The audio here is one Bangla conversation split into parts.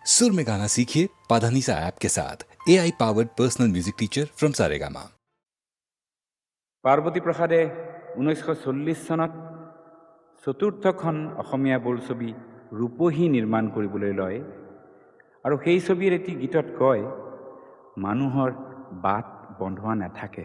सुर में गाना सीखिए पाधानीसा ऐप के साथ AI powered personal music teacher from Saregama. Parvati প্ৰসাদে 1940 চনত চতুৰ্থখন অসমীয়া বোলছবি ৰূপহী নিৰ্মাণ কৰিবলৈ লয় আৰু সেই ছবিৰ এটি গীতত কয়, মানুহৰ বাট বন্ধোৱা নাথাকে।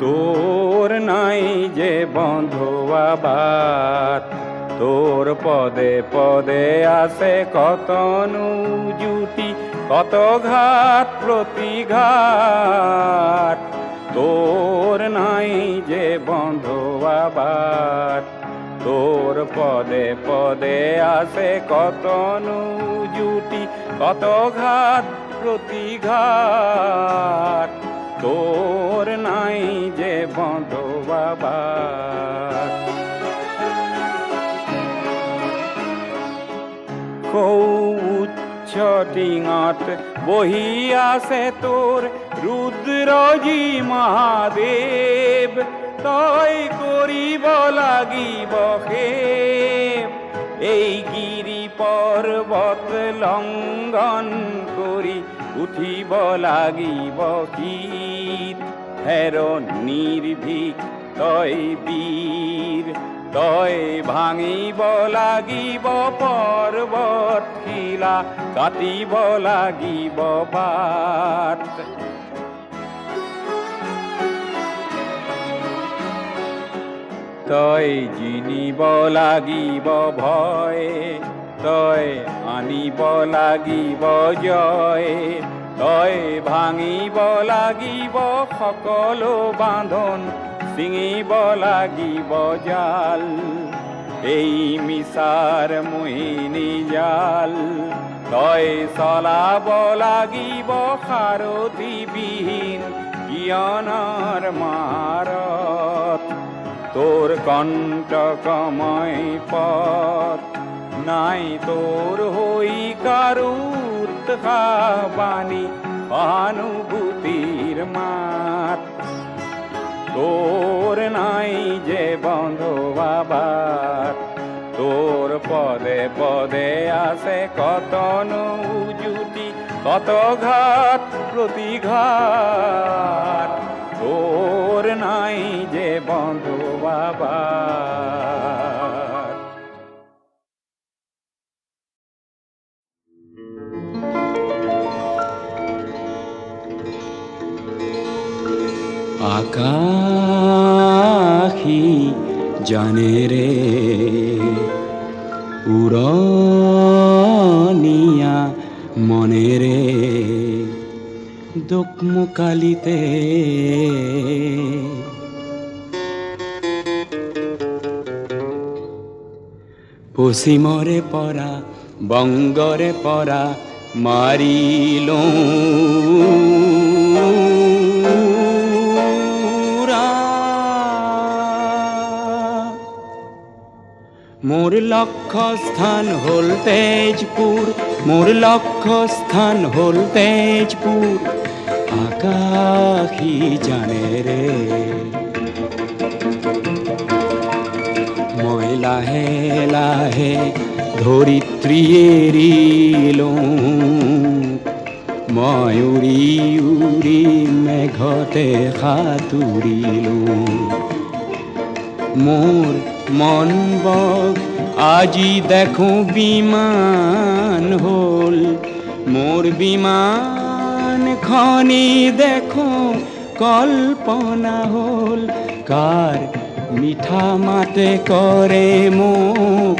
তোর নাই যে বন্ধুয়া বাট, তোর পদে পদে আছে কত জুটি, কত ঘাট প্রতিঘাট। তোর নাই যে বন্ধুয়া বাট, তোর পদে পদে আছে কত জুটি, কত ঘাট প্রতিঘাট। তোর নাই যে বন্ধুয়া বাট। উচ্চ টিঙত বহি আছে তোর রুদ্রজী মহাদেৱ, তই কৰিব লাগিব খেপ। এই গিৰি পৰ্বত লংঘন কৰি উঠিব লাগিব শীত। হেৰ নিৰ্ভীক তই বীৰ, তই ভাঙিব লাগিব পৰ্বত শিলা, কাটিব লাগিব বাট। তই জিনিব লাগিব ভয়, তই আনিব লাগিব জয়। তই ভাঙিব লাগিব সকলো বান্ধন, ছিঙিব লাগিব জাল। এই মিছাৰ মোহিনী জাল তই চলাব লাগিব সাৰথিবিহীন জ্ঞানৰ মাৰত। তোৰ কণ্টকময় পথ নাই, তোৰ হৈ কাৰো উৎসাহবাণী সহানুভূতিৰ মাত। তোৰ নাই যে বন্ধুয়া বাট, তোৰ পদে পদে আছে কত জুটি, কত ঘাট প্রতিঘাট। তোর নাই যে বন্ধুয়া বাট। আকাশী জানে রে উৰণীয়া মনে রে, দোকমোকালিতে পশ্চিমৰে পৰা বংগৰে পৰা মাৰিলো মোর লক্ষ্য স্থান হল তেজপুর, মোর লক্ষ্য স্থান হল তেজপুর। আকাশী জানে রে মই লাহে লাহে ধৰিত্ৰী এৰিলো, মই উৰি উৰি মেঘতে সাঁতুৰিলো। মোর মন বগ আজি দেখো বিমান হল, মোর বিমান খনি দেখো কল্পনা হল। কার মিঠা মাতে করে মোক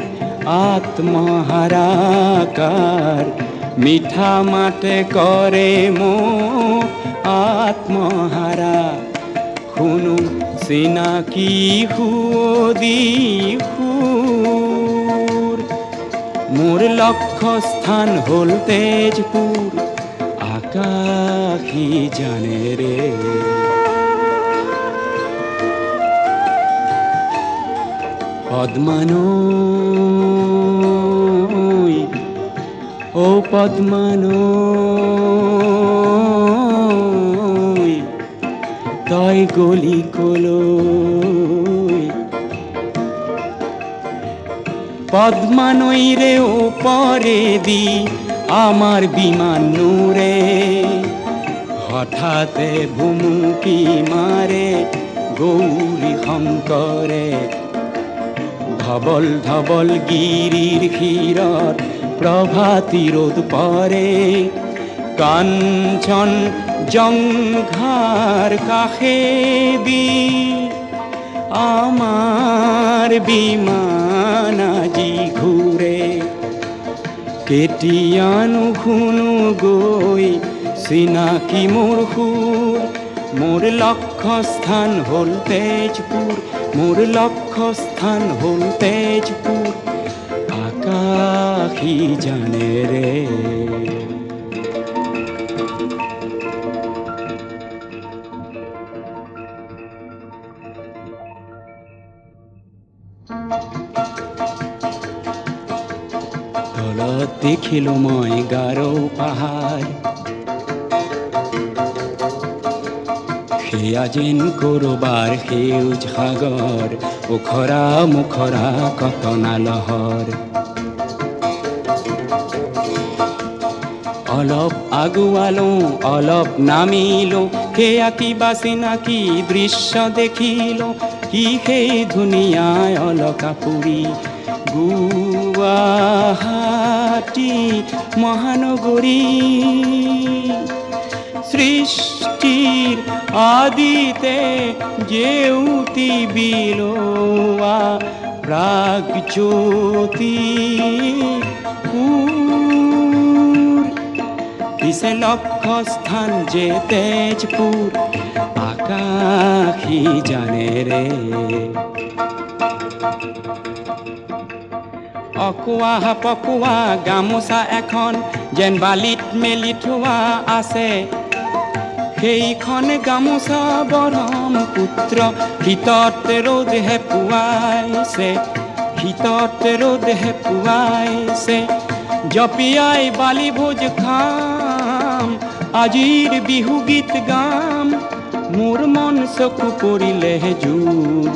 আত্মহারাকার, মিঠা মাতে করে মোক আত্মহারা। শুনো চিনাকি সুদি সুর, মোর লক্ষ্য স্থান হল তেজপুর। আকাশ আকাশী জানে রে। পদ্মানৈ ও পদ্মানৈ তই গলি কলৈ। পদ্মানৈ রে ওপরে দি আমার বিমান নূরে হঠাতে ভুমুকি মারে গৌরী শঙ্করে। ধবল ধবল গিরির ক্ষীরত প্রভাতী রোদ পরে কাঞ্চন জঙ্ঘার কাষে দি আমার বিমান আজি ঘূৰে। কেতিয়ানো শুনো গৈ চিনাকি মোৰ সুৰ, মোৰ লক্ষ্যস্থান হ'ল তেজপুৰ, মোৰ লক্ষ্যস্থান হ'ল তেজপুৰ। আকাশী জানে ৰে। তলত দেখিলো মই গাৰো পাহাৰ, সেয়া যেন কৰবাৰ সেউজ সাগৰ, ওখৰা মুখৰা কটনা লহৰ। অলপ আগুৱালো অলপ নামিলো, সেয়া কিবা চিনাকি দৃশ্য দেখিলো। কি সেই ধুনীয়া অলকাপুৰী গুৱাহাটী মহানগৰী। সৃষ্টিৰ আদিতে জেউতি বিলোৱা প্ৰাগজ্যোতি পিছে লক্ষ্যস্থান যে তেজপুৰ। আকাশী জানে ৰে। অকোৱা পকোৱা গামোচা এখন যেন বালিত মেলি থোৱা আছে, সেইখন গামোচা ব্ৰহ্মপুত্ৰ শীতত ৰ'দ হেপুৱাইছে, শীতত ৰ'দ হেপুৱাইছে। জপিয়াই বালি ভোজ খাম, আজিৰ বিহু গীত গাম, মোৰ মন চকু পৰিলে জোৰ।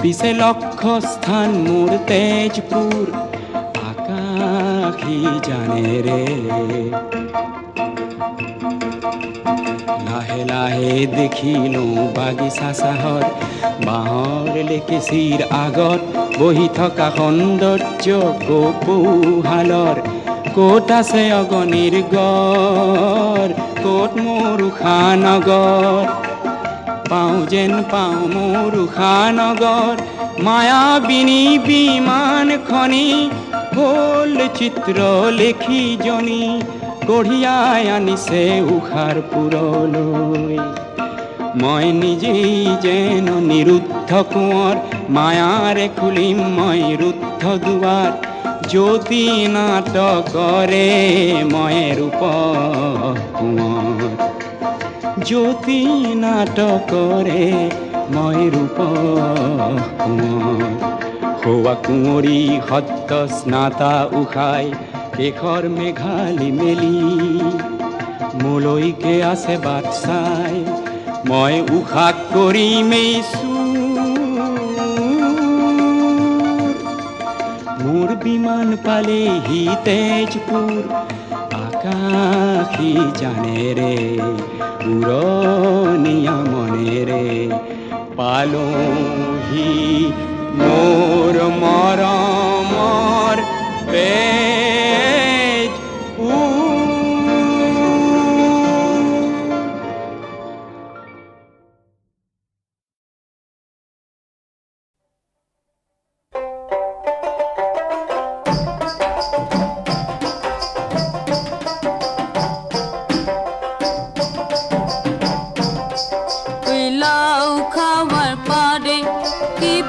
পিছে লক্ষ্যস্থান মোৰ তেজপুৰ। আকাশী জানে ৰে। লাহে লাহে দেখিলো বাগিচা চাহৰ, বাঁহৰ লেকেচিৰ আগত বহি থকা সৌন্দৰ্য কপৌশালৰ। ক'ত আছে অগণিৰ গড়, ক'ত মোৰ উষানগৰ। পাওঁ যেন পাওঁ মোৰ উষানগৰ, মায়াবিনী বিমানখনি হ'ল চিত্ৰ লেখিজনী, কঢ়িয়াই আনিছে উষাৰ পুৰলৈ। মই নিজেই যেন নিৰুদ্ধ কোঁৱৰ, মায়াৰে খুলিম মই ৰুদ্ধ দুৱাৰ। জ্যোতি নাটকৰে মই ৰূপ কোঁৱৰ, জ্যোতি নাটকৰে মই ৰূপ কোঁৱৰ। সৌৱা কুঁৱৰী সদ্য স্নাতা উষাই শেষৰ মেঘালি মেলি, মোলৈকে আছে বাট চাই, মই উষাক কৰিমেই চুৰ। মোৰ বিমান পালেহি তেজপুৰ। আকাশী জানে ৰে। উৰণীয়া মনেৰে পালোহি মোৰ মৰমৰ তেজপুৰ।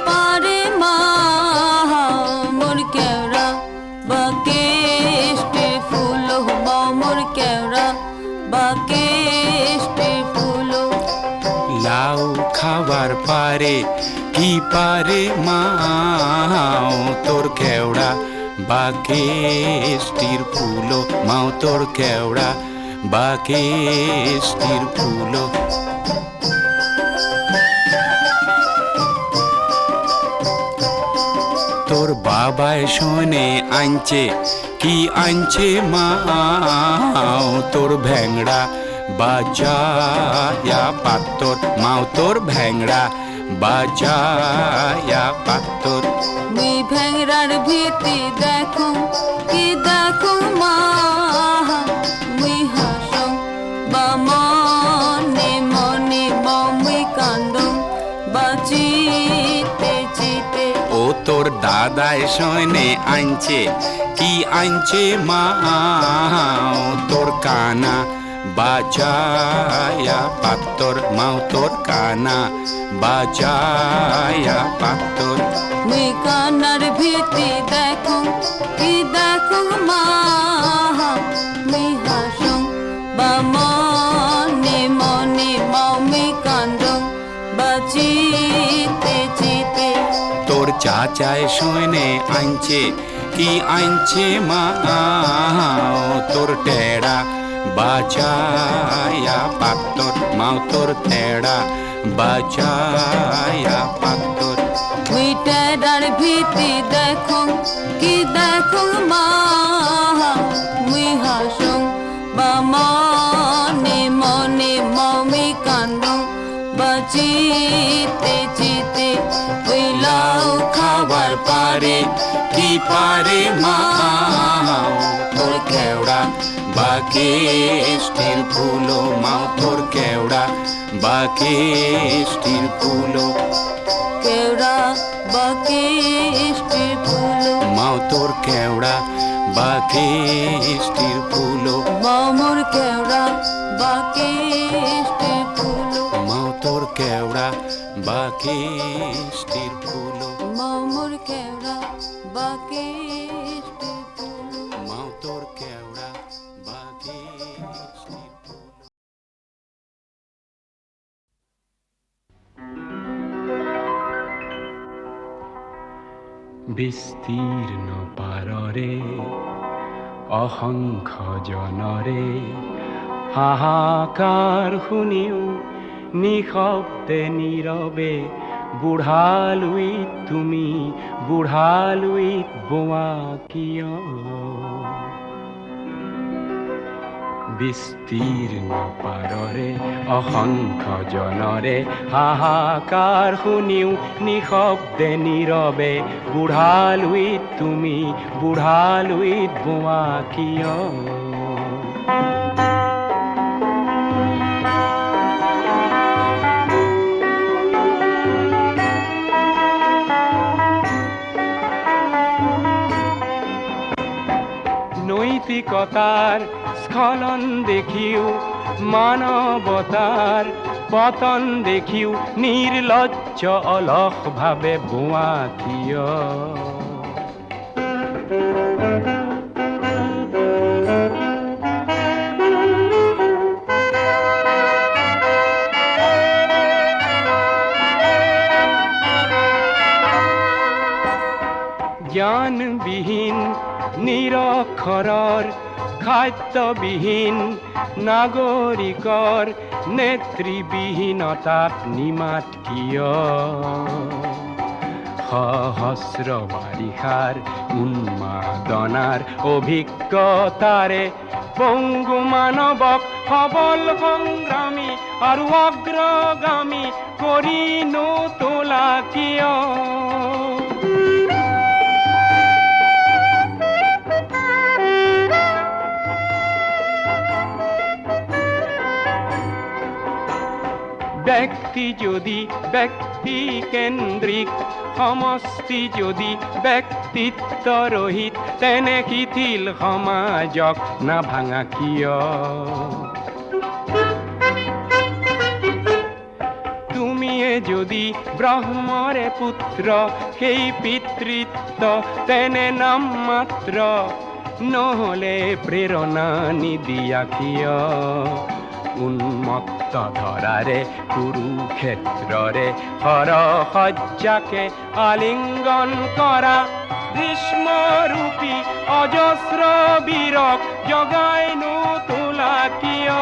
পারে মা মোর কেওড়া বাকে কেষ্টের ফুলো লাউ খাবার পারে কি পারে মাও তোর কেওড়া বা কেষ্টির ফুলো মাও তোর কেওড়া বা কেষ্টির ফুলো তোর বাবায় শোনে আনছে কি আনছে মাও তোর ভ্যাংড়া বাজায়া পাত্তর মাও তোর ভ্যাংড়া বাজায়া পাত্তর মুই ভেংরার ভিতি দেখো কি দেখো মা মুই হাসং বা মনে মনে মুই কান্দং বা চিতে চিতে ও তোর দাদায় শোনে আনছে কি আনছে মাও তোর কানা বাজায়া পাত্তর মাও তোর কানা বাজায়া পাত্তর মুই কান্নার ভিতি দেখো কি দেখো মা মুই হাসং বা মনে মনে মুই কান্দং বা চিতে চিতে তোর চাচায় শোনে আনছে কি আনছে মাও তোর টেড়া বাজায়া পাত্তর মাও তোর টেড়া বাজায়া পাত্তর মুই টেডার ভিতি দেখো কি দেখো মা মুই হাসং বা মনে মনে মুই কান্দং বা চিতে চিতে ওই লাউ খাবার পারে কি পারে মাও তোর কেওড়া বা কেষ্টির ফুলো মাও তোর কেওড়া বা কেষ্টির ফুলো কেওড়া বা কেষ্টির ফুলো মাও তোর কেওড়া বা কেষ্টির ফুলো মামুর কেওড়া বা কেষ্টির ফুলো মাও তোর কেওড়া বা কেষ্টির ফুলো মামুর কেওড়া বা কেষ্টির ফুলো মাও তোর কেওড়া বা কেষ্টির ফুলো বিস্তীর্ণ পাররে অসংখ্য জনৰে হাহাকাৰ শুনিও নিশব্দে নীৰৱে বুঢ়ালুইত তুমি বুঢ়ালুইত বোৱা কিয় বিস্তীৰ্ণ পাৰৰে অসংখ্য জনৰে হাহাকাৰ শুনিও নিশব্দে নীৰৱে বুঢ়ালুইত তুমি বুঢ়ালুইত বোৱা কিয় নৈতিকতাৰ স্খলন দেখিও মানৱতাৰ পতন দেখিও নিৰ্লজ্জ অলস ভাৱে বোৱা কিয় জ্ঞানবিহীন নিৰক্ষৰৰ খাদ্যবিহীন নাগৰিকৰ নেতৃবিহীনতাত নিমাত কিয় সহস্ৰ বাৰিষাৰ উন্মাদনাৰ অভিজ্ঞতাৰে পংগু মানৱক সবল সংগ্ৰামী আৰু অগ্ৰগামী কৰি নোতোলা কিয় ব্যক্তি যদি ব্যক্তি কেন্দ্ৰিক সমষ্টি যদি ব্যক্তিত্ব ৰহিত তেনে শিথিল সমাজক নাভাঙা কিয় তুমিয়ে যদি ব্ৰহ্মৰে পুত্ৰ সেই পিতৃত্ব তেনে নাম মাত্ৰ নহলে প্ৰেৰণা নিদিয়া কিয় উন্মত্ত ধরারে কুরুক্ষেত্ররে হরসজ্জাকে আলিঙ্গন করা গ্রীষ্মরূপী অজস্র বীরক জগাইনু তোলা কিয়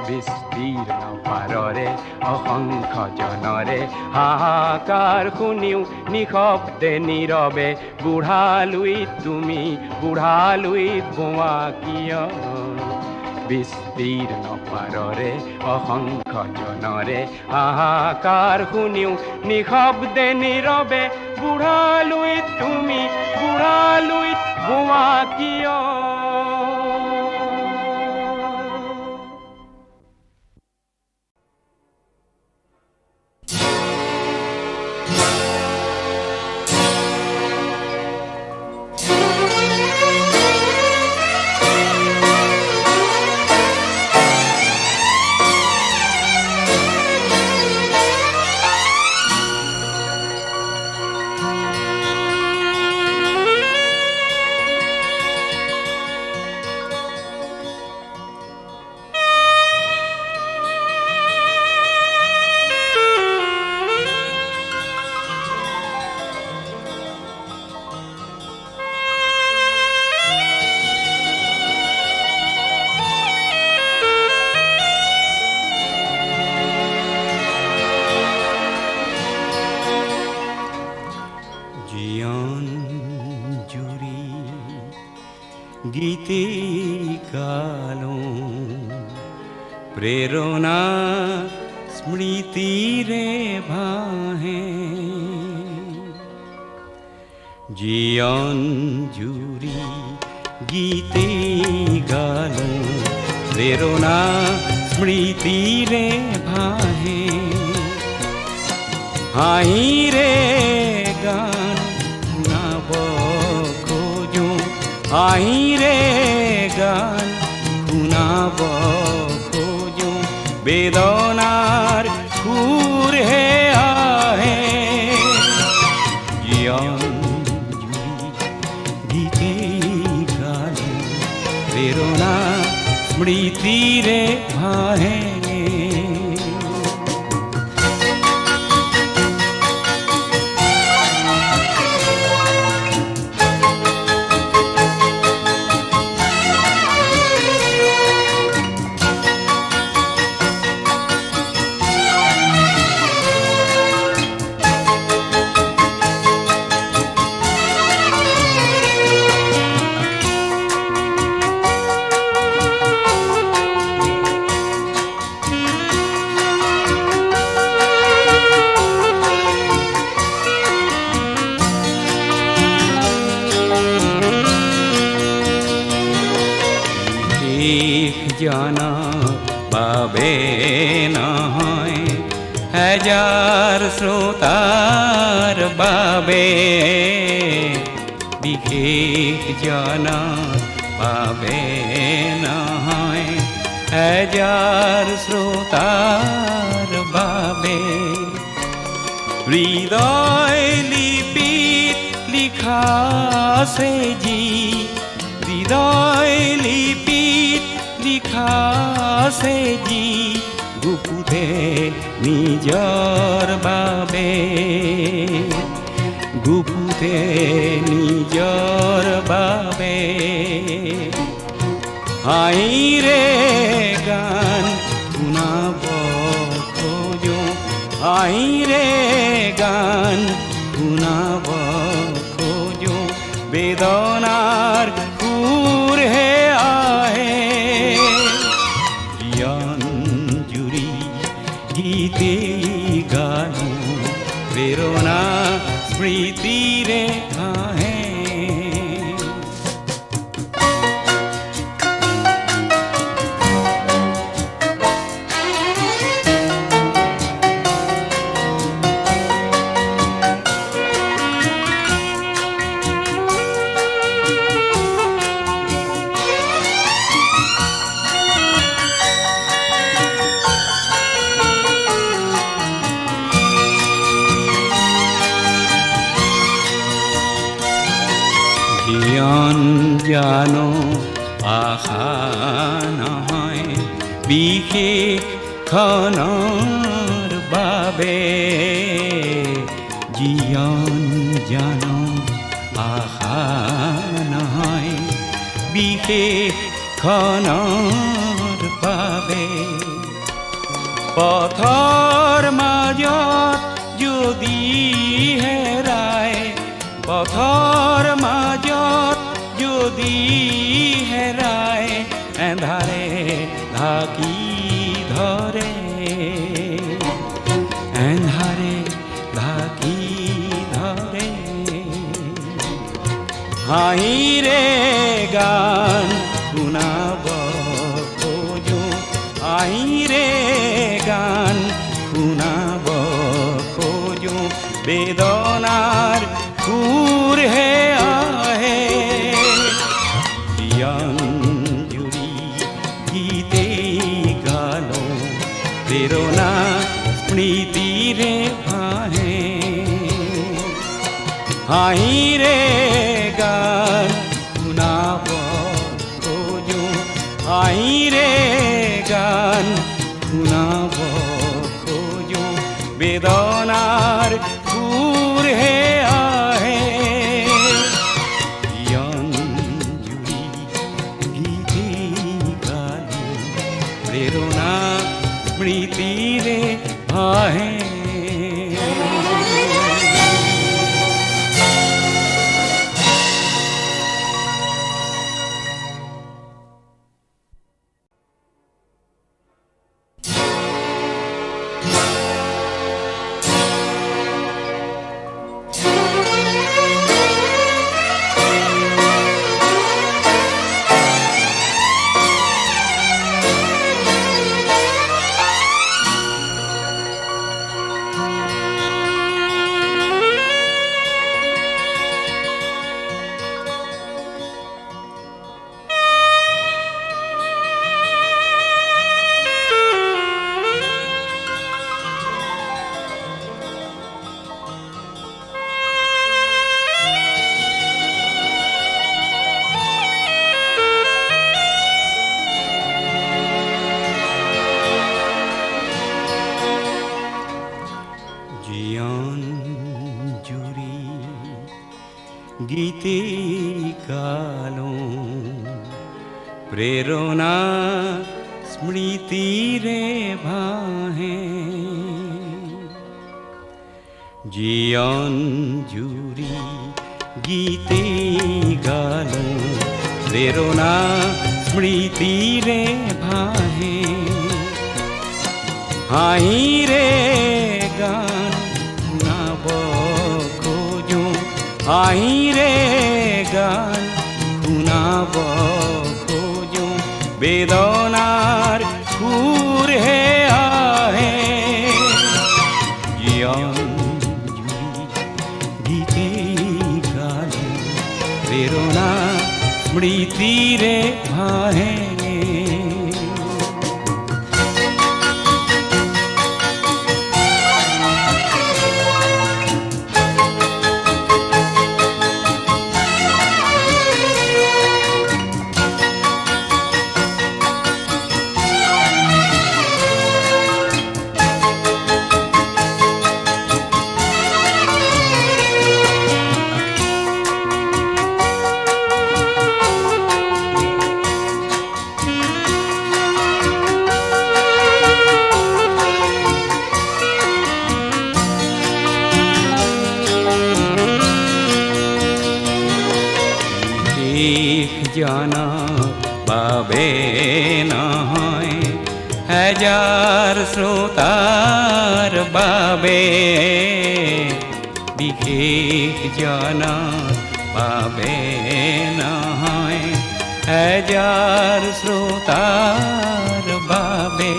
বিস্তীৰ্ণ পাৰৰে অসংখ্য জনৰে হাহাকাৰ শুনিও নিশব্দে নীৰৱে বুঢ়ালুইত তুমি বুঢ়ালুইত বোৱা কিয় বিস্তীৰ্ণ পাৰৰে অসংখ্য জনৰে হাহাকাৰ শুনিও নিশব্দে নীৰৱে বুঢ়ালুইত তুমি বুঢ়ালুইত বোৱা কিয় গীতে কালো প্রেরণা স্মৃতিরে ভাহে জীবন জুড়ি গীতে গালো প্রেরণা স্মৃতিরে ভাহে হাইরে গান নাব খোঁজো হাইরে গান শুনাব খোঁজো বেদনার সুর হে আহে জীবন গীতে গালো প্রেরণা স্মৃতিরে ভাহে জানা পাবে নহয় হাজার শ্রোতার বাবে বিশেষ জানা পাবে নহয় হাজার শ্রোতার বাবে হৃদয় লিপিত লিখা আছে জি হৃদয় লিপিত লিখা আছে জি গুপুতে নিজৰ বাবে গুপুতে নিজৰ বাবে হাইৰে গান শুনাব খোজো হাইৰে গান শুনাব খোজো বেদনাৰ সুৰ হে আহে জীবন জুড়ি গীতে গানো প্রেরণা স্মৃতিরে আহে জীবন জানো আশা নহয় বিশেষণৰ বাবে জীৱন জানো আশা নহয় বিশেষণৰ বাবে পথৰ মাজত যদি হেৰায় পথৰ মাজত যদি হেৰায় এন্ধাৰে ঢাকি ধৰে এন্ধাৰে ঢাকি ধৰে হাঁহিৰে গান শুনাব খোজো হাঁহিৰে গান শুনাব খোজো বেদনাৰ সুৰহে আহে জীৱন জুৰি গীতে গালো প্ৰেৰণা স্মৃতিৰে ভাহে হাঁহিৰে গান শুনাব খোজো হাঁহিৰে গান শুনাব খোজো বেদনাৰ সুৰহে আহে জীৱন জুৰি গীতে গালো প্ৰেৰণা স্মৃতিৰে ভাহে গীতে গালো প্ৰেৰণা স্মৃতিৰে ভাহে জীৱন জুৰি গীতে গালো প্ৰেৰণা স্মৃতিৰে ভাহে হাঁহিৰে গান শুনাব খোজো হাঁহিৰে গান শুনাব খোজো বেদনাৰ সুৰহে আহে জীৱন জুৰি গীতে গালো প্ৰেৰণা স্মৃতিৰে ভাহে জানার বাবে নহয় হাজার শ্রোতার বাবে বিশেষ জানার বাবে নহয় হাজার শ্রোতার বাবে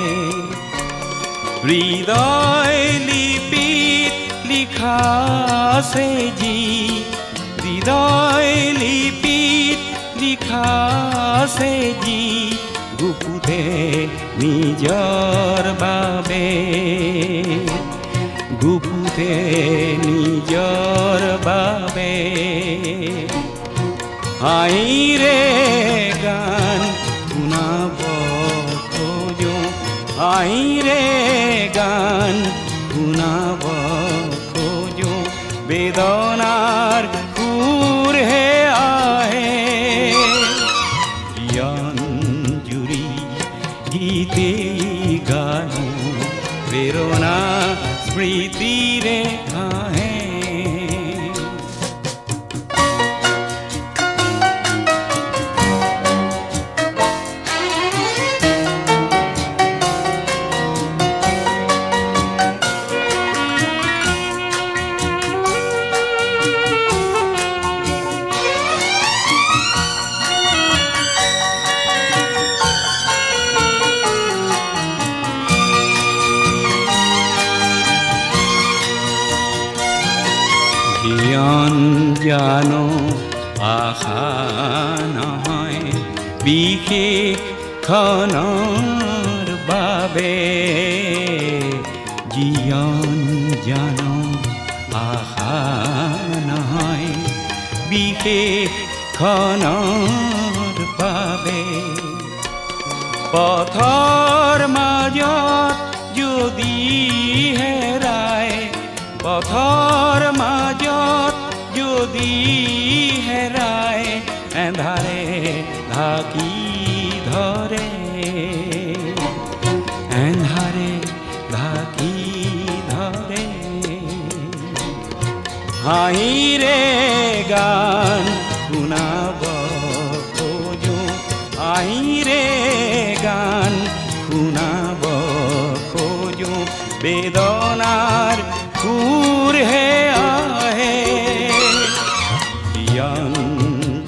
হৃদয় লিপিত লিখা আছে যি হৃদয় লিপিত লিখা আছে যি গুপুতে নিজৰ বাবে গুপুতে নিজৰ বাবে হাঁহিৰে গান শুনাব খোজো আহিরে গান শুনাব খোজো বেদনার সুর হে আহে জুড়ি গীতে গানো প্রেরণা স্মৃতিরে আহে জীয়ন জানো আশা নহয় বিশেষ খনৰ বাবে জীয়ন জানো আশা নহয় বিশেষ খনৰ বাবে পথৰ মাজত যদি হেৰাই পথৰ মাজত যদি হেৰাই এন্ধাৰে ঢাকি ধৰে এন্ধাৰে ঢাকি ধৰে হাঁহিৰে গান শুনাব খোজো আহিৰে গান শুনাব খোজো বেদনার সুর হে আহে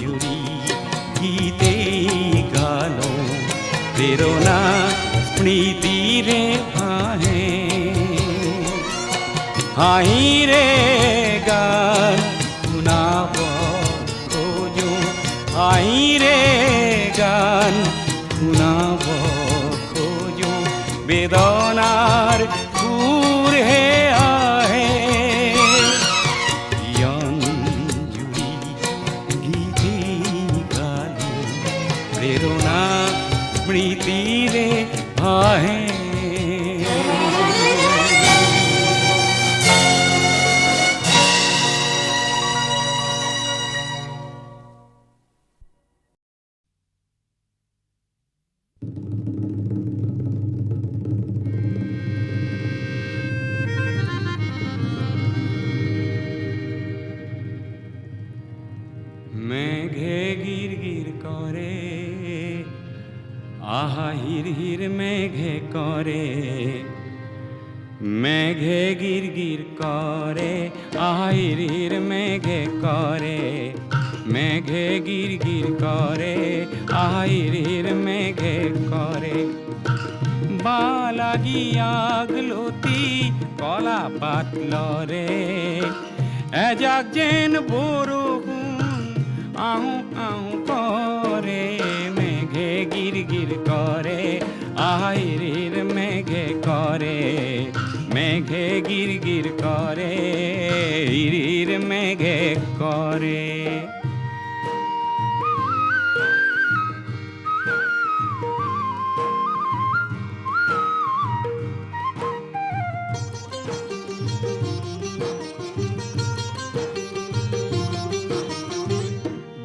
জুড়ি গীতে গানো প্রেরণা স্মৃতিরে আহে হাহিরে গান শুনাব খোজো আহিরে গান শুনাব খোজো বেদনার সুর হে আহে জুড়ি গীতে গানো প্রেরণা স্মৃতিরে আহে মেঘে গির গির করে আহা হির হির মেঘে করে মেঘে গির গির করে আহা হির হির মেঘে করে মেঘে গির গির করে আহা হির হির মেঘে করে বালাগি আগলতি কলা পাতল রে এজাক যেন বরষুণ আহু আহু করে মেঘে গির গির করে আহিরির মেঘে করে মেঘে গির গির করে হিরির মেঘে করে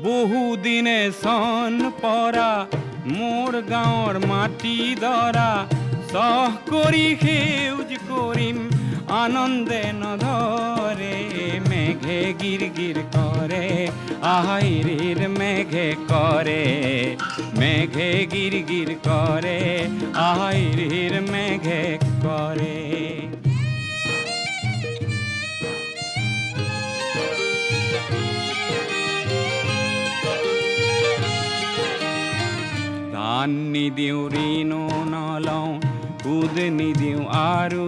বহুদিনে সন পরা মোর গাঁৱৰ মাটি দৰা সহ কৰি সেউজ কৰিম আনন্দে নধৰে মেঘে গিৰ গিৰ কৰে আহিৰিৰ মেঘে কৰে মেঘে গিৰ গিৰ কৰে আহিৰিৰ মেঘে কৰে ধান নিদিওঁ ঋণো নলওঁ সুদ নিদিওঁ আৰু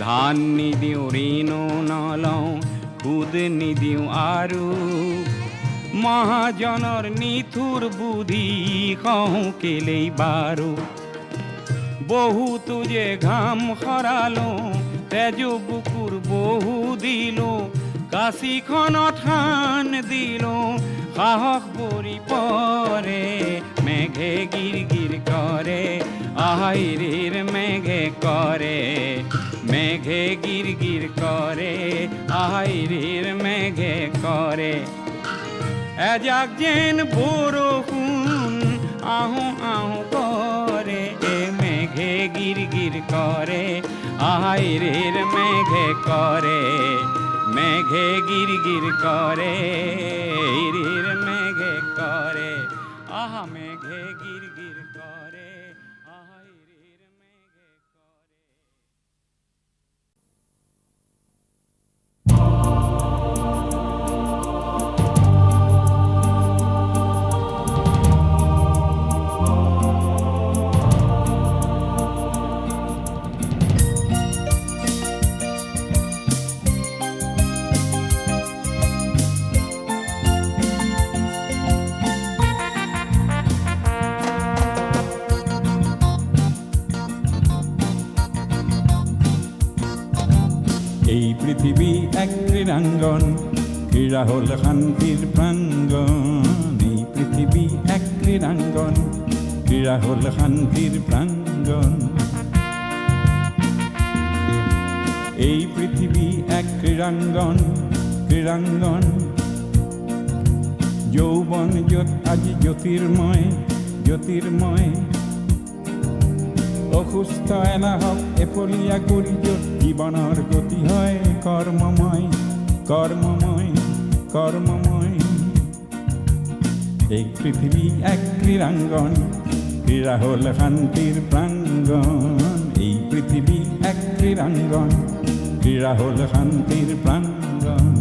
ধান নিদিওঁ ঋণো নলওঁ সুদ নিদিওঁ আৰু মহাজনৰ নিঠুৰ বুদ্ধি কওঁ কেলেই বাৰু বহুতো যে ঘাম সৰালো তেজ বুকুৰ বহু দিলো কাশীখনত থান দিলোঁ সাহস পৰি পৰে মেঘে গিৰ গিৰ কৰে আহিৰিৰ মেঘে কৰে মেঘে গিৰ গিৰ কৰে আহিৰিৰ মেঘে কৰে এজাক যেন বৰষুণ আহোঁ আহোঁ কৰে মেঘে গিৰ গিৰ কৰে আহিৰিৰ মেঘে কৰে মেঘে গির গির করে হিরির মেঘে করে আহা মেঘে গির গির করে আহা হিরির মেঘে করে এই পৃথিবী এক ক্রীড়াঙ্গন ক্রীড়া হল শান্তির প্রাঙ্গণ এই পৃথিবী এক ক্রীড়াঙ্গন ক্রীড়া হল শান্তির প্রাঙ্গণ এই পৃথিবী এক ক্রীড়াঙ্গন ক্রীড়াঙ্গন যৌবন আজি জ্যোতির্ময় জ্যোতির্ময় অসুস্থ এলাহক এফলীয়া কৰি য'ত জীৱনৰ গতি হয় কৰ্মময় কৰ্মময় কৰ্মময় এই পৃথিৱী এক ক্ৰীড়াঙ্গন ক্ৰীড়া হ'ল শান্তিৰ প্ৰাঙ্গণ এই পৃথিৱী এক ক্ৰীড়াঙ্গন ক্ৰীড়া হ'ল শান্তিৰ প্ৰাঙ্গণ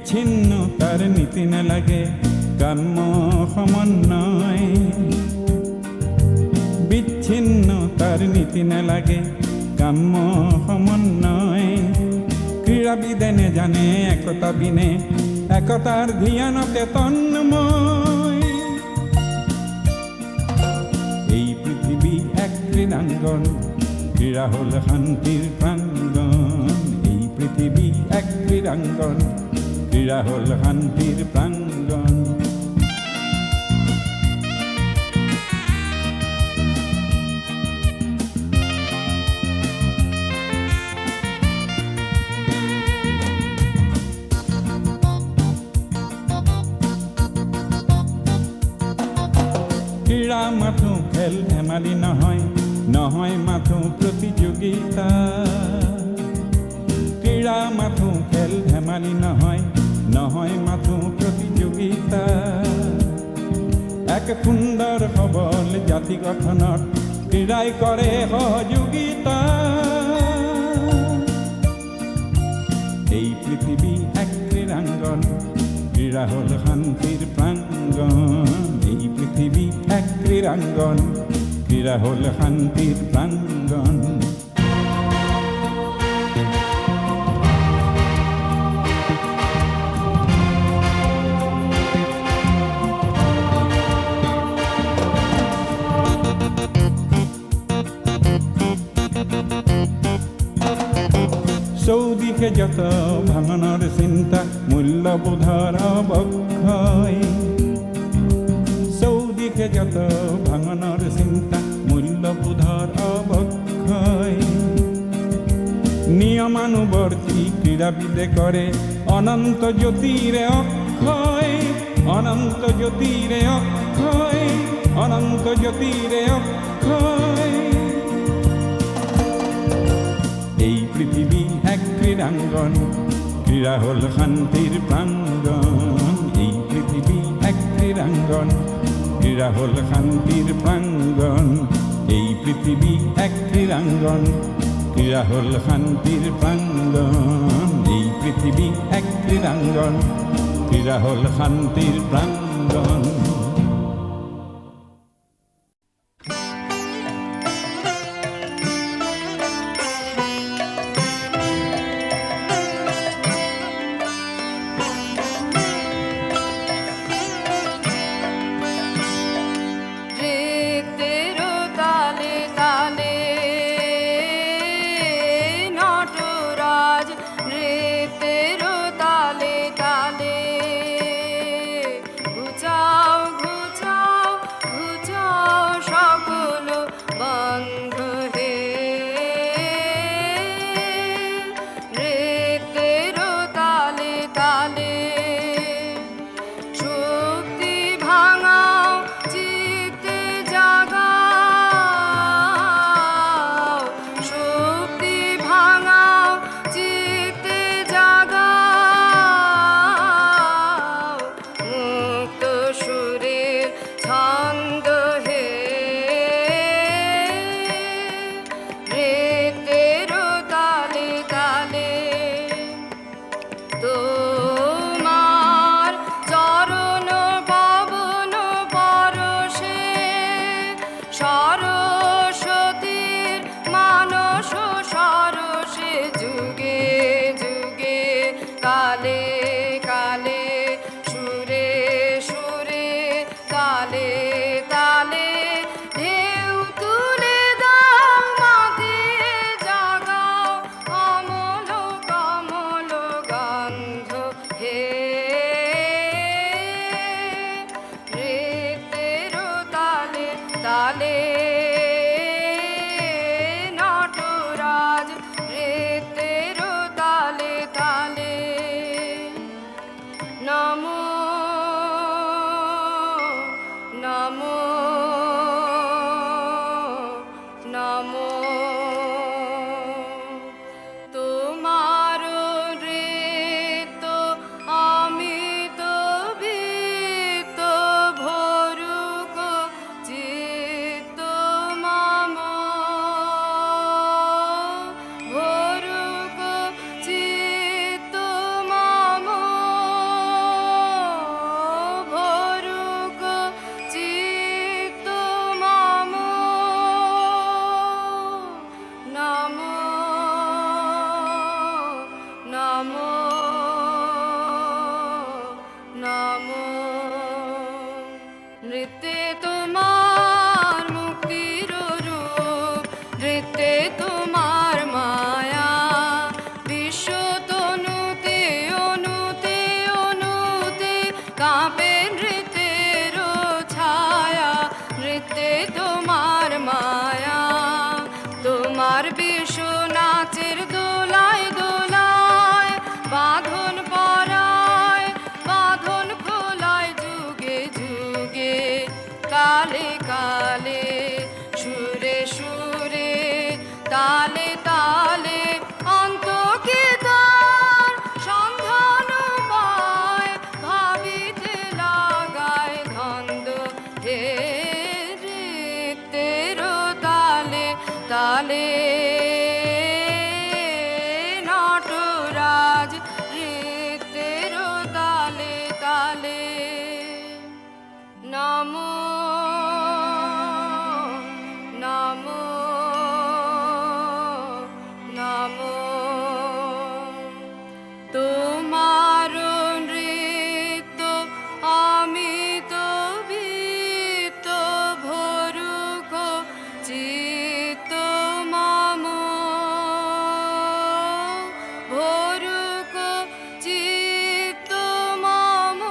বিচ্ছিন্নতার নীতি নালাগে কাম্য সমন্বয় বিচ্ছিন্নতার নীতি নালাগে কাম্য সমন্বয় ক্রীড়াবিদেনে জানে একতা বিনে একতার ধ্যানতে তন্ময় এই পৃথিবী এক ক্রীড়াঙ্গন ক্রীড়া হল শান্তির প্রাঙ্গণ এই পৃথিবী এক ক্রীড়াঙ্গন ক্রীড়া হল শান্তির প্রাঙ্গণ ক্রীড়া মাথো খেল ধেমালি নহয় নহয় মাথো প্রতিযোগিতা ক্রীড়া মাথো খেল ধেমালি নহয় নহয় মাথো প্রতিযোগিতা এক সুন্দর সবল জাতি গঠনত ক্রীড়াই করে সহযোগিতা এই পৃথিবী এক ক্রীড়াঙ্গন ক্রীড়া হল শান্তির প্রাঙ্গণ এই পৃথিবী এক ক্রীড়াঙ্গন ক্রীড়া হল শান্তির প্রাঙ্গণ চৌদিশে যত ভাঙনৰ চিন্তা মূল্যবোধৰ অৱক্ষয় চৌদিশে যত ভাঙনৰ চিন্তা মূল্যবোধৰ অৱক্ষয় নিয়মানুবৰ্তী ক্ৰীড়াবিদে কৰে অনন্ত জ্যোতিৰে অক্ষয় অনন্ত জ্যোতিৰে অক্ষয় অনন্ত জ্যোতিৰে অক্ষয় এই পৃথিবী এক ক্রীড়াঙ্গন ক্রীড়া হল শান্তির প্রাঙ্গণ এই পৃথিবী এক ক্রীড়াঙ্গন ক্রীড়া হল শান্তির প্রাঙ্গণ এই পৃথিবী এক ক্রীড়াঙ্গন ক্রীড়া হল শান্তির প্রাঙ্গণ এই পৃথিবী এক ক্রীড়াঙ্গন ক্রীড়া হল শান্তির প্রাঙ্গণ সরস্বতীর মানস সরসে যুগে যুগে কালে কালে সুরে সুরে তালে তালে ঢেউ তুলে দাও মাদিয়ে জাগাও অমল কমল গন্ধ হে নৃত্যেরও তালে তালে নটরাজ নৃত্যেরও তালে তালে নমো নমো নমো তোমার নৃত্য অমিত বীত ভরুক চিত্ত মম ভরুক চিত্ত মম ভরুক চিত্ত মম নমো নমো নমো নৃত্যে তোমার মুক্তির রূপ নৃত্যে তোমার মায়া বিশ্ব তনুতে অনুতে অনুতে কাঁপে নৃত্যের ছায়া নৃত্যে তোমার মায়া তোমার বিশ্ব নাচের দোলায় দোলায় বাঁধন পরায় বাঁধন খোলায় যুগে যুগে কালে কালে সুরে সুরে তালে তালে অন্তকে তার সন্ধান পায় ভাবিতে লাগায় ধন্দ হে নৃত্যেরও তালে তালে নটরাজ নৃত্যেরও তালে তালে নমো নমো নমো তোমার নৃত্য অমিত বীত ভরুক চিত্ত মম ভরুক চিত্ত মম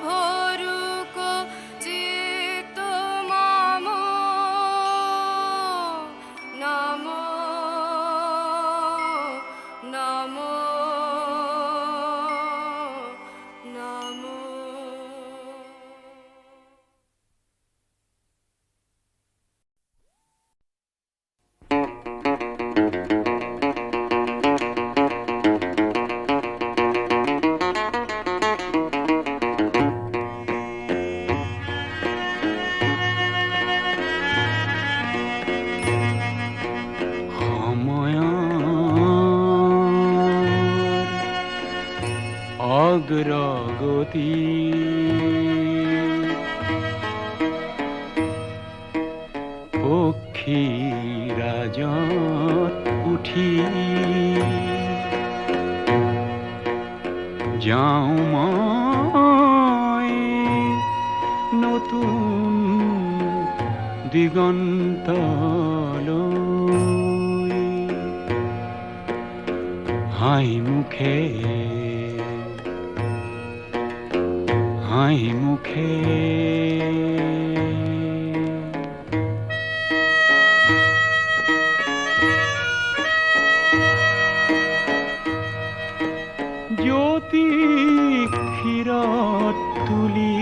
ভরুক চিত্ত মম নমো নমো নমো অগ্রগতি পক্ষী রাজত উঠি যাওঁ মই নতুন দিগন্তলৈ হাঁহি মুখে হাঁহি মুখে জ্যোতি ক্ষীৰত তুলি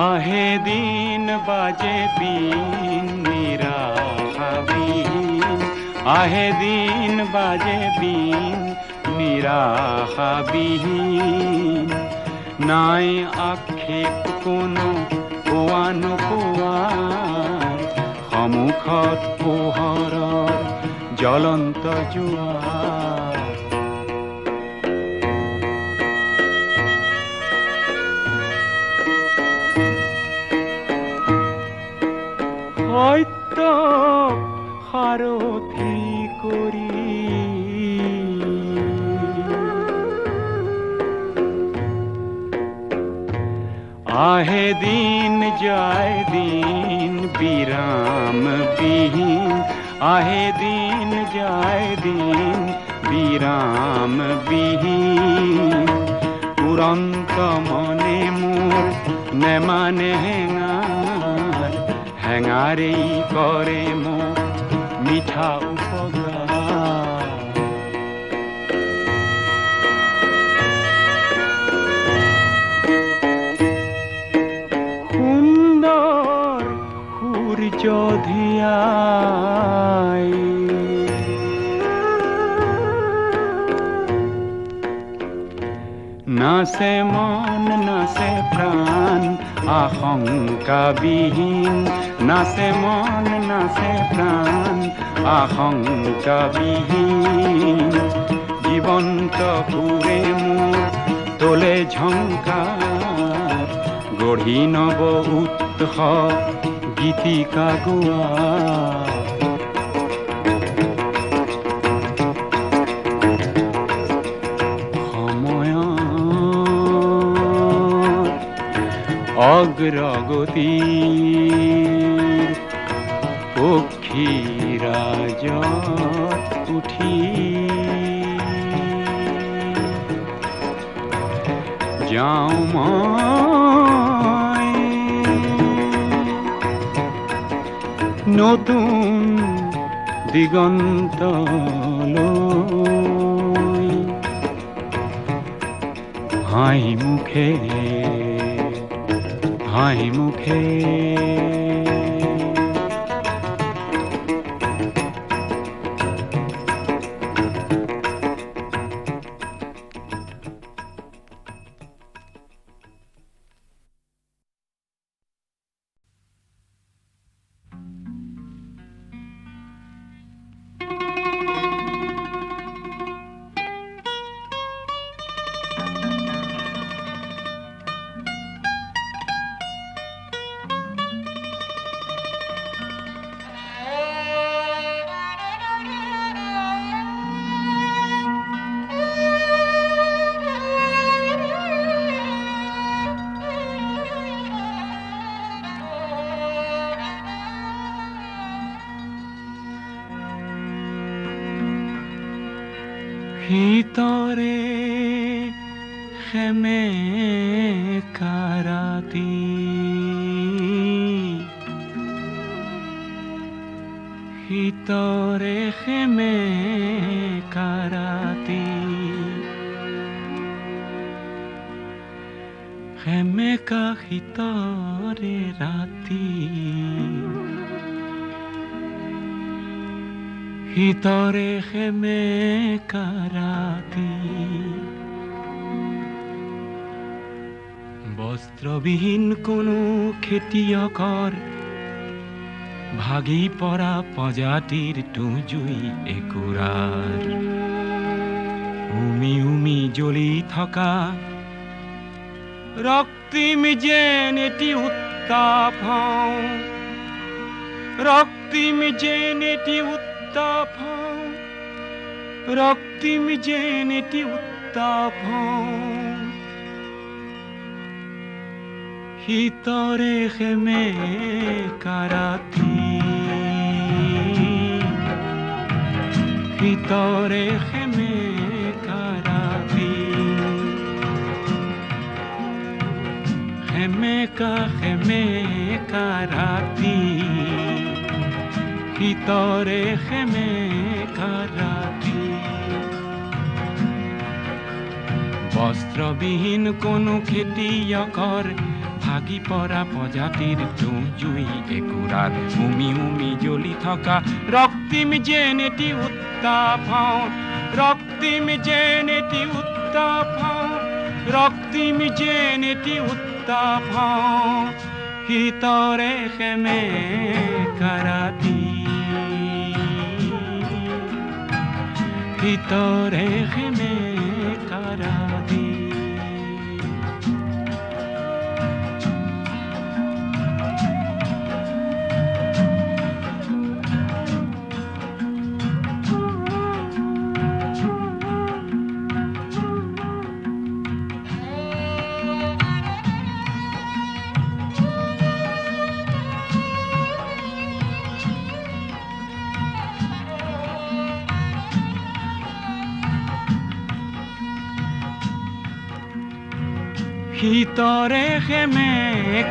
আহে দিন বাজে বিন নিৰাশাবিহীন আহে দিন বাজে বিন নিৰাশাবিহীন নাই আক্ষেপ কোনো কোৱা নোকোৱাৰ সন্মুখত পোহৰৰ জ্বলন্ত জোৱাৰ আহে দিন যায় দিন বিরাম বিহীন, আহে দিন যায় দিন বিরাম বিহীন। উড়ন্ত মনে মোর নেমানে হেঙার, হেঙারেই করে মোক মিঠা উপকার। সুন্দর সূর্য ধিয়াই নাচে মন নাচে প্ৰাণ আশংকাবিহীন, নাচে মন নাচে প্ৰাণ আশংকাবিহীন। জীৱন্ত সুৰে মোৰ তোলে ঝংকাৰ, গঢ়ি নব উৎস গীতিকা গোৱা। অগ্ৰগতিৰ পক্ষীৰাজত উঠি যাওঁ মই নতুন দিগন্তলৈ, হাঁহি মুখে হাঁহি মুখে। ভিতরে খেমে কারাতি, ভিতরে খেমে কারাতি, খেমেকা ভিতরে রাতি, ভিতরে খেমে কারাতি। বস্ত্রবিহীন কোনো খেতিয়কৰ ভাগি পৰা প্ৰজাতিৰ টুজুই একুৰাৰ, উমি উমি জ্বলি থকা ৰক্তিম যেন এটি উত্তাপ হওঁ, ৰক্তিম যেন এটি উত্তাপ হওঁ, ৰক্তিম যেন এটি উত্তাপ হওঁ। ভিতরে খেমে কারাতি, ভিতরে খেমে কারাতি, খেমেকা খেমে কারাতি, ভিতরে খেমে কারাতি। বস্ত্রবিহীন কোনো খেতিয়কৰ ভাগি পৰা প্ৰজাতিৰ টুজুই একুৰাৰ, উমি উমি জ্বলি থকা ৰক্তিম যেন এটি উত্তাপ হওঁ, ৰক্তিম যেন এটি উত্তাপ হওঁ, ৰক্তিম যেন এটি উত্তাপ হওঁ। ভিতৰে খেমে কাৰাতি, ভিতৰে খেমে কাৰাতি। ভিতরে খেমে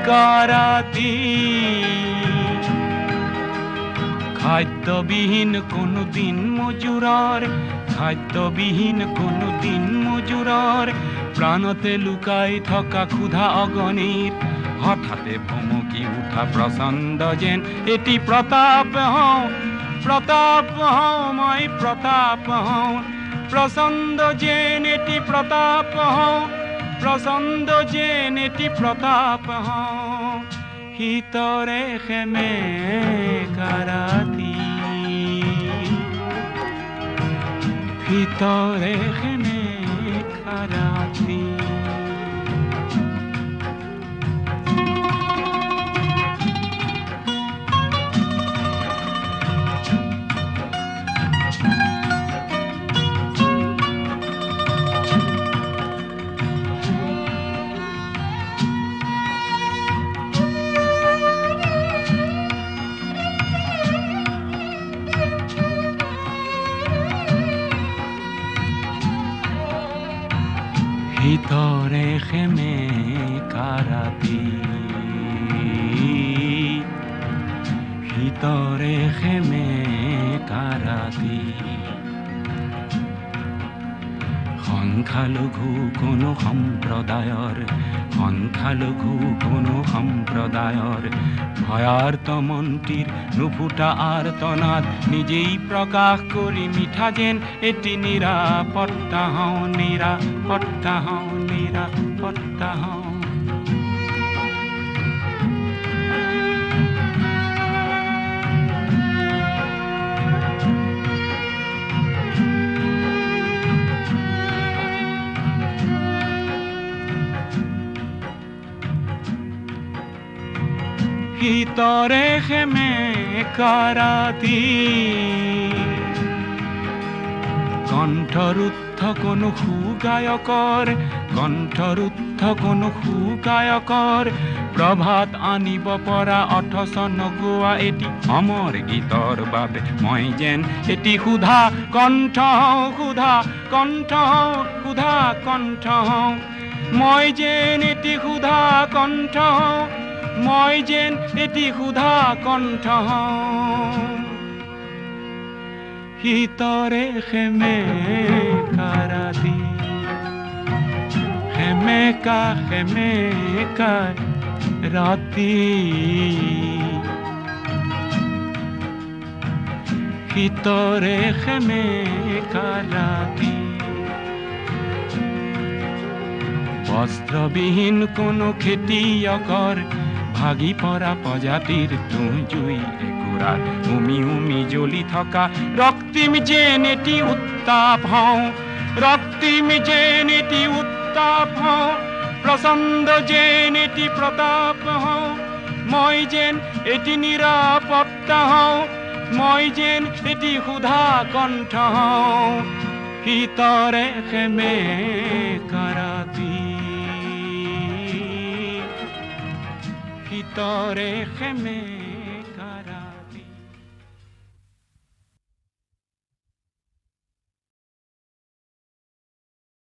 কারাতি খাদ্যবিহীন কোনো দিন মজুরার খাদ্যবিহীন কোনো দিন মজুরার প্রাণতে লুকাই থকা ক্ষুধা অগণিত হঠাতে ভমকি উঠা প্রচণ্ড যেন এটি প্রতাপ হওঁ প্রতাপ হওঁ মই প্রতাপ হওঁ প্রচণ্ড যেন এটি প্রতাপ হওঁ প্রচণ্ড যেন এটি প্রতাপ হওঁ ভিতরে খেমে কারাতি ভিতরে খেমে কারাতি ভিতরে খেমে কারাতি ভিতরে খেমে কারাতি সংখ্যালঘু কোনো সম্প্ৰদায়ৰ সংখ্যালঘু কোনো সম্প্ৰদায়ৰ ভয়ার্ত মন্ত্রীর নুফুটা আর্তনাদ নিজেই প্রকাশ করি মিঠা যেন এটি নিরাপত্তা হওঁ নিরাপত্তা হওঁ নিরাপত্তা হওঁ ভিতরে খেমে কারাতি কণ্ঠরুদ্ধ কোনো সুগায়কৰ কণ্ঠরুদ্ধ কোনো সুগায়কৰ প্রভাত আনিব পৰা অথচ নগোৱা এটি অমৰ গীতৰ বাবে মই যেন এটি সুধা কণ্ঠ সুধা কণ্ঠ সুধা কণ্ঠ মই যেন এটি সুধা কণ্ঠ মই যেন এটি সুধা কণ্ঠ ভিতরে খেমে কারাতি খেমেকা রাতি ভিতরে খেমে কারাতি বস্ত্রবিহীন কোনো খেতিয়কৰ ভাগি পৰা প্ৰজাতিৰ তুঁহ জুই একুৰাত উমি উমি জ্বলি থকা ৰক্তিম যেন এটি উত্তাপ হওঁ ৰক্তিম যেন এটি উত্তাপ হওঁ প্ৰচণ্ড যেন এটি প্ৰতাপ হওঁ মই যেন এটি নিৰাপত্তা হওঁ মই যেন এটি সুধা কণ্ঠ হওঁ ভিতৰে খেমে কাৰাতি ভিতরে খেমে